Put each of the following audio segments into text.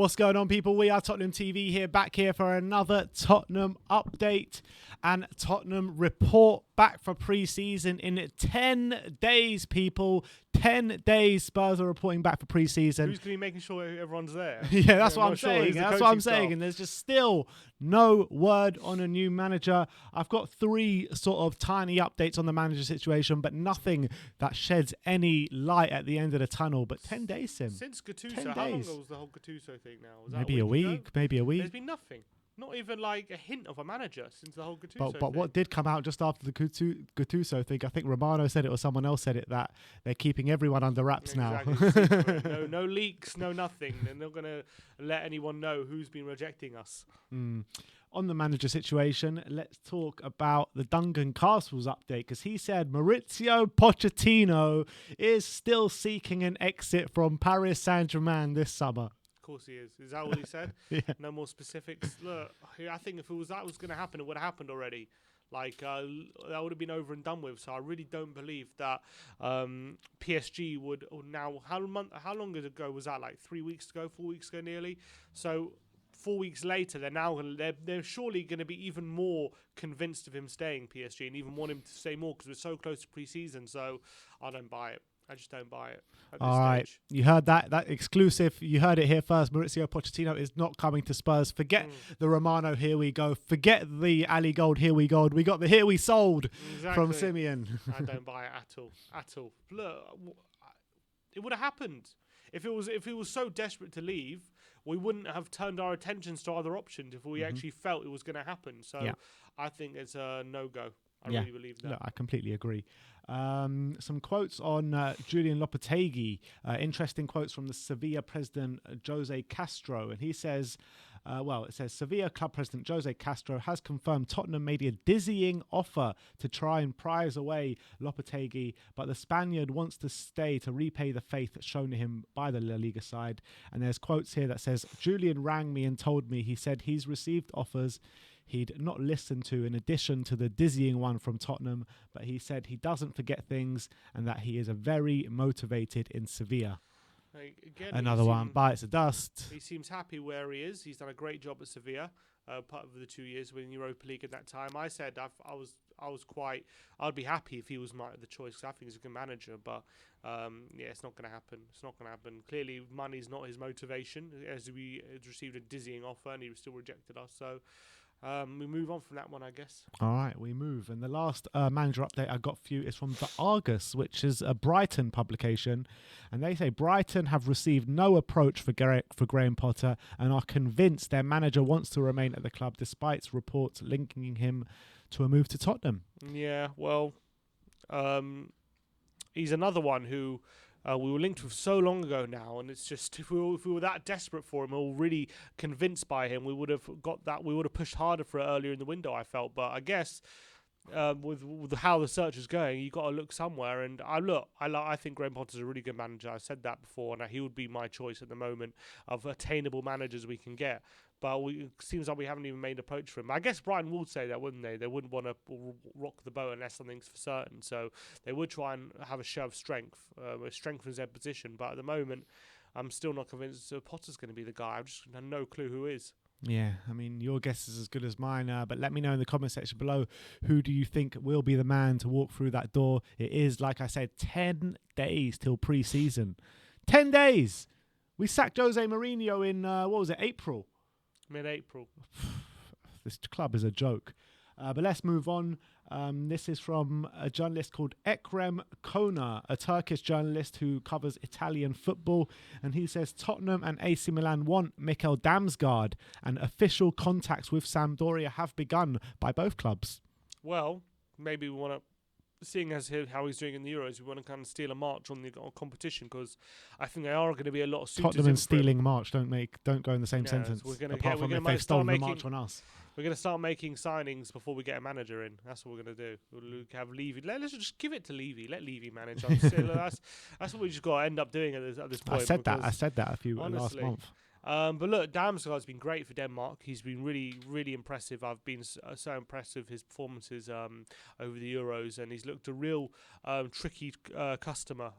What's going on, people? We are Tottenham TV here, back here for another Tottenham update and Tottenham report, back for pre-season in 10 days, people. 10 days Spurs are reporting back for pre-season. Who's going to be making sure everyone's there? Yeah, that's what I'm sure saying. That's what I'm saying. And there's just still no word on a new manager. I've got 3 sort of tiny updates on the manager situation, but nothing that sheds any light at the end of the tunnel. But 10 days, Sim. Since Gattuso, 10 how long days. ago was the whole Gattuso thing now? Was that Maybe a week, maybe a week. There's been nothing. Not even like a hint of a manager since the whole Gattuso thing. But what did come out just after the Gattuso thing, I think Romano said it or someone else said it, that they're keeping everyone under wraps now. No leaks, no nothing. They're not going to let anyone know who's been rejecting us. On the manager situation, let's talk about the Duncan Castles update, because he said Maurizio Pochettino is still seeking an exit from Paris Saint-Germain this summer. Of course he is. Is that what he said? Yeah. No more specifics. Look, I think if that was going to happen, it would have happened already. Like, that would have been over and done with. So I really don't believe that PSG would now. How long ago was that? Like 3 weeks ago, 4 weeks ago, nearly. So 4 weeks later, they're surely going to be even more convinced of him staying PSG and even want him to stay more because we're so close to pre-season. So I don't buy it. I just don't buy it at this All right, stage. you heard that exclusive. You heard it here first. Maurizio Pochettino is not coming to Spurs. Forget the Romano, here we go. Forget the Ali Gold, here we go. We got the here we sold from Simeon. I don't buy it at all. At all. Look, it would have happened. If it was so desperate to leave, we wouldn't have turned our attentions to other options if we actually felt it was going to happen. So yeah. I think it's a no-go. I really believe that. Look, I completely agree. Some quotes on Julian Lopetegui. Interesting quotes from the Sevilla president, Jose Castro. And he says, it says, Sevilla club president Jose Castro has confirmed Tottenham made a dizzying offer to try and prize away Lopetegui, but the Spaniard wants to stay to repay the faith shown to him by the La Liga side. And there's quotes here that says, Julian rang me and told me, he said he's received offers he'd not listened to in addition to the dizzying one from Tottenham, but he said he doesn't forget things and that he is a very motivated in Sevilla. Again, another one bites the dust. He seems happy where he is. He's done a great job at Sevilla, part of the 2 years winning Europa League at that time. I said I'd be happy if he was the choice, because I think he's a good manager, but it's not going to happen. It's not going to happen. Clearly, money's not his motivation, as we had received a dizzying offer and he still rejected us. So we move on from that one, I guess. All right, we move. And the last manager update I got for you is from the Argus, which is a Brighton publication. And they say Brighton have received no approach for Graham Potter and are convinced their manager wants to remain at the club despite reports linking him to a move to Tottenham. Yeah, well, he's another one who we were linked with so long ago now, and it's just if we were that desperate for him or really convinced by him, we would have got that. We would have pushed harder for it earlier in the window, I felt. But I guess with how the search is going, you got to look somewhere. And I think Graham Potter's a really good manager. I said that before, and he would be my choice at the moment of attainable managers we can get. But it seems like we haven't even made an approach for him. I guess Brighton would say that, wouldn't they? They wouldn't want to rock the boat unless something's for certain. So they would try and have a show of strength. It strengthens their position. But at the moment, I'm still not convinced Potter's going to be the guy. I've just have no clue who is. Yeah, I mean, your guess is as good as mine, but let me know in the comment section below, who do you think will be the man to walk through that door? It is, like I said, 10 days till pre-season. 10 days! We sacked Jose Mourinho in, April? Mid-April. This club is a joke. But let's move on. This is from a journalist called Ekrem Kona, a Turkish journalist who covers Italian football. And he says Tottenham and AC Milan want Mikel Damsgaard, and official contacts with Sampdoria have begun by both clubs. Well, maybe we want to, seeing as how he's doing in the Euros, we want to kind of steal a march on the competition, because I think there are going to be a lot of suitors. Tottenham and stealing march don't go in the same sentence. Apart from if they've stolen the march on us. We're going to start making signings before we get a manager in. That's what we're going to do. We'll have Levy. Let's just give it to Levy. Let Levy manage. That's what we just got to end up doing at this point. I said that a few last month. But look, Damsgaard's been great for Denmark. He's been really, really impressive. I've been so impressed with his performances over the Euros, and he's looked a real tricky customer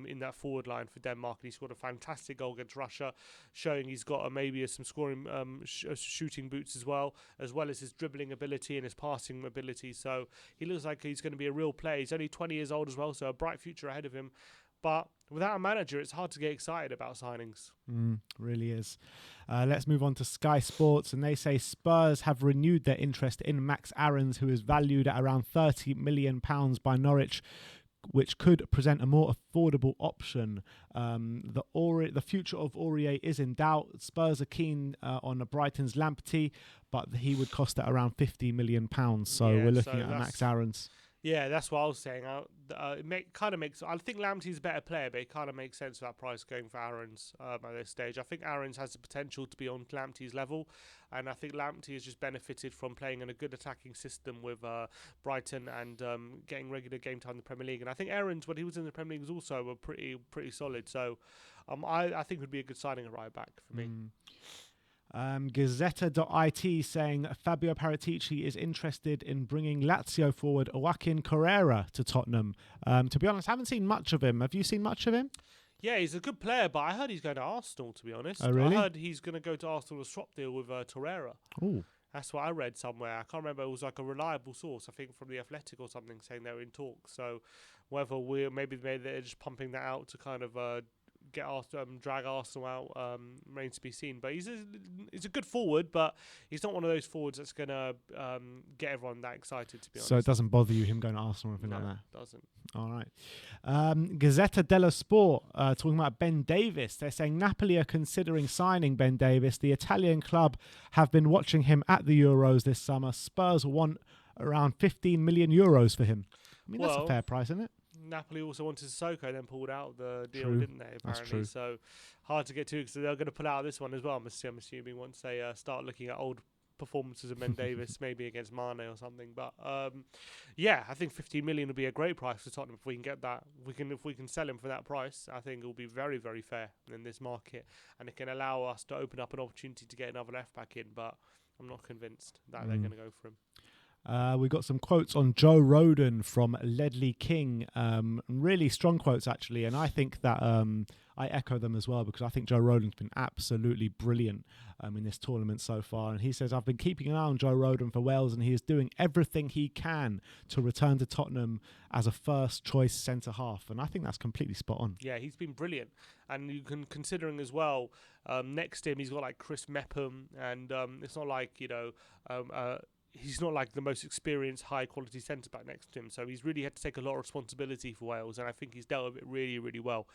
in that forward line for Denmark. And he scored a fantastic goal against Russia, showing he's got maybe some scoring shooting boots as well as his dribbling ability and his passing ability. So he looks like he's going to be a real player. He's only 20 years old as well, so a bright future ahead of him. But without a manager, it's hard to get excited about signings. Really is. Let's move on to Sky Sports, and they say Spurs have renewed their interest in Max Aarons, who is valued at around £30 million by Norwich, which could present a more affordable option. The future of Aurier is in doubt. Spurs are keen on Brighton's Lamptey, but he would cost at around £50 million. So we're looking at Max Aarons. Yeah, that's what I was saying. Kind of makes. I think Lamptey's a better player, but it kind of makes sense for that price going for Aarons at this stage. I think Aarons has the potential to be on Lamptey's level, and I think Lamptey has just benefited from playing in a good attacking system with Brighton and getting regular game time in the Premier League. And I think Aarons, when he was in the Premier League, was also pretty solid. So I think it would be a good signing at right back for me. Gazzetta.it saying Fabio Paratici is interested in bringing Lazio forward Joaquin Correa to Tottenham. To be honest, I haven't seen much of him. Have you seen much of him? Yeah, he's a good player, but I heard he's going to Arsenal, to be honest. Oh, really? I heard he's going to go to Arsenal with a swap deal with Torreira. Ooh. That's what I read somewhere. I can't remember. It was like a reliable source, I think, from The Athletic or something, saying they were in talks. So whether maybe they're just pumping that out to kind of get drag Arsenal out remains to be seen. But he's a good forward, but he's not one of those forwards that's going to get everyone that excited, to be honest. So it doesn't bother you him going to Arsenal or anything like that? No, it doesn't. All right. Gazzetta dello Sport talking about Ben Davies. They're saying Napoli are considering signing Ben Davies. The Italian club have been watching him at the Euros this summer. Spurs want around €15 million for him. I mean, that's a fair price, isn't it? Napoli also wanted Sissoko, then pulled out the deal, True. didn't they? Apparently, that's true. So hard to get to because they're going to pull out this one as well. I'm assuming once they start looking at old performances of Ben Davies, maybe against Mane or something. But yeah, I think 15 million would be a great price for Tottenham if we can get that. If we can sell him for that price, I think it will be very, very fair in this market, and it can allow us to open up an opportunity to get another left back in. But I'm not convinced that they're going to go for him. We got some quotes on Joe Rodon from Ledley King. Really strong quotes, actually. And I think that I echo them as well, because I think Joe Rodon's been absolutely brilliant in this tournament so far. And he says, I've been keeping an eye on Joe Rodon for Wales, and he is doing everything he can to return to Tottenham as a first-choice centre-half. And I think that's completely spot on. Yeah, he's been brilliant. And you can, considering as well, next to him, he's got like Chris Mepham, and it's not like, he's not like the most experienced, high-quality centre-back next to him. So he's really had to take a lot of responsibility for Wales, and I think he's dealt with it really, really well.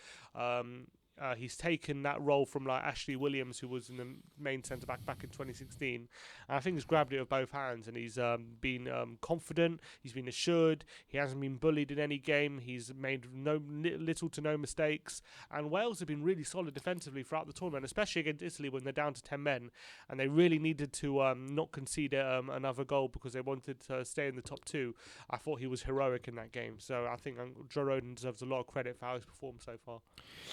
He's taken that role from like Ashley Williams, who was in the main centre-back back in 2016. And I think he's grabbed it with both hands, and he's been confident. He's been assured. He hasn't been bullied in any game. He's made little to no mistakes. And Wales have been really solid defensively throughout the tournament, especially against Italy when they're down to 10 men. And they really needed to not concede another goal because they wanted to stay in the top two. I thought he was heroic in that game. So I think Joe Rodon deserves a lot of credit for how he's performed so far.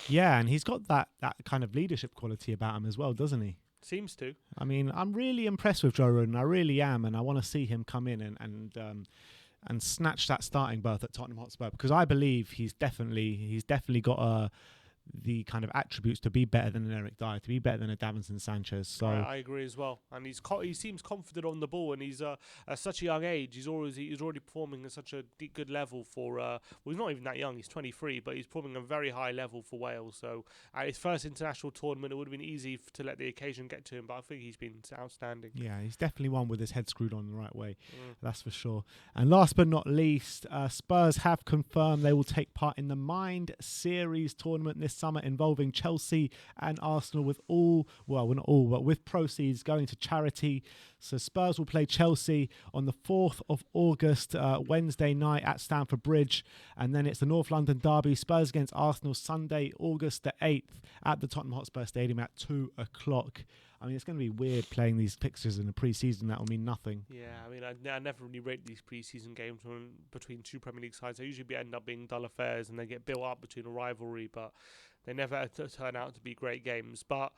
Yeah, and he's got that kind of leadership quality about him as well, doesn't he? Seems to. I mean, I'm really impressed with Joe Rodon. I really am, and I want to see him come in and snatch that starting berth at Tottenham Hotspur, because I believe he's definitely got the kind of attributes to be better than an Eric Dyer, to be better than a Davinson Sanchez. So I agree as well, and he seems confident on the ball, and he's at such a young age. He's already performing at such a good level for. Well, he's not even that young. He's 23, but he's performing at a very high level for Wales. So at his first international tournament, it would have been easy to let the occasion get to him, but I think he's been outstanding. Yeah, he's definitely one with his head screwed on the right way. That's for sure. And last but not least, Spurs have confirmed they will take part in the Mind Series tournament this summer, involving Chelsea and Arsenal, with with proceeds going to charity. So Spurs will play Chelsea on the 4th of August, Wednesday night at Stamford Bridge, and then it's the North London derby, Spurs against Arsenal, Sunday, August the 8th at the Tottenham Hotspur Stadium at 2 o'clock. I mean, it's going to be weird playing these fixtures in the pre-season. That will mean nothing. Yeah, I mean, I never really rate these pre-season games between two Premier League sides. They usually end up being dull affairs, and they get built up between a rivalry, but they never turn out to be great games. But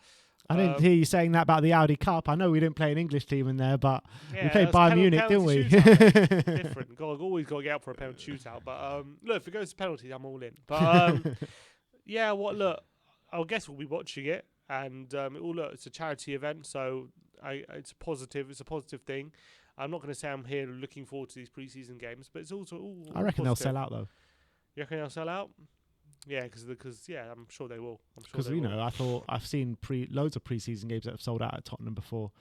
I didn't hear you saying that about the Audi Cup. I know we didn't play an English team in there, but we played Bayern Munich, didn't we? Different. Always got to get out for a penalty shootout. But look, if it goes to penalties, I'm all in. But yeah, look, I guess we'll be watching it, and it's a charity event, so it's a positive. It's a positive thing. I'm not going to say I'm here looking forward to these preseason games, but it's also all I reckon positive. they'll sell out though. You reckon they'll sell out? Yeah, because I'm sure they will. Because I thought I've seen loads of preseason games that have sold out at Tottenham before,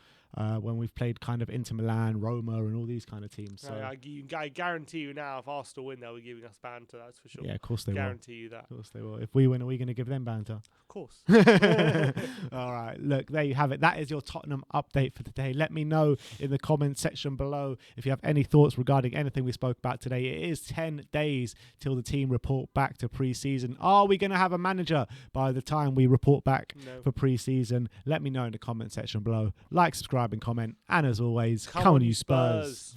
when we've played kind of Inter Milan, Roma, and all these kind of teams. So I guarantee you now, if Arsenal win, they'll be giving us banter. That's for sure. Yeah, of course they guarantee you that. Of course they will. If we win, are we going to give them banter? Of course. All right. Look, there you have it. That is your Tottenham update for today. Let me know in the comments section below if you have any thoughts regarding anything we spoke about today. It is 10 days till the team report back to pre-season. Are we going to have a manager by the time we report back for pre-season? Let me know in the comment section below. Like, subscribe, and comment. And as always, come on you Spurs.